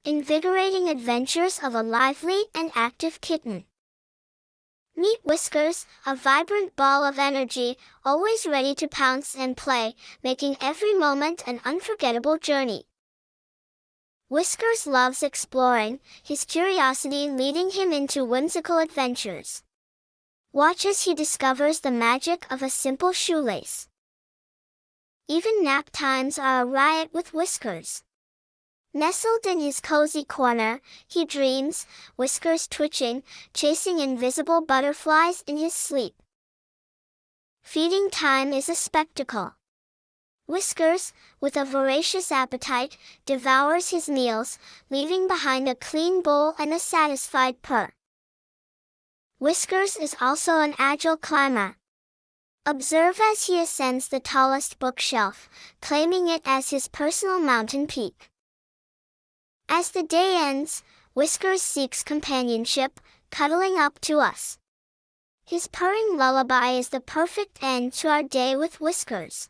Invigorating adventures of a lively and active kitten. Meet Whiskers, a vibrant ball of energy, always ready to pounce and play, making every moment an unforgettable journey. Whiskers loves exploring, his curiosity leading him into whimsical adventures. Watch as he discovers the magic of a simple shoelace. Even nap times are a riot with Whiskers. Nestled in his cozy corner, he dreams, whiskers twitching, chasing invisible butterflies in his sleep. Feeding time is a spectacle. Whiskers, with a voracious appetite, devours his meals, leaving behind a clean bowl and a satisfied purr. Whiskers is also an agile climber. Observe as he ascends the tallest bookshelf, claiming it as his personal mountain peak. As the day ends, Whiskers seeks companionship, cuddling up to us. His purring lullaby is the perfect end to our day with Whiskers.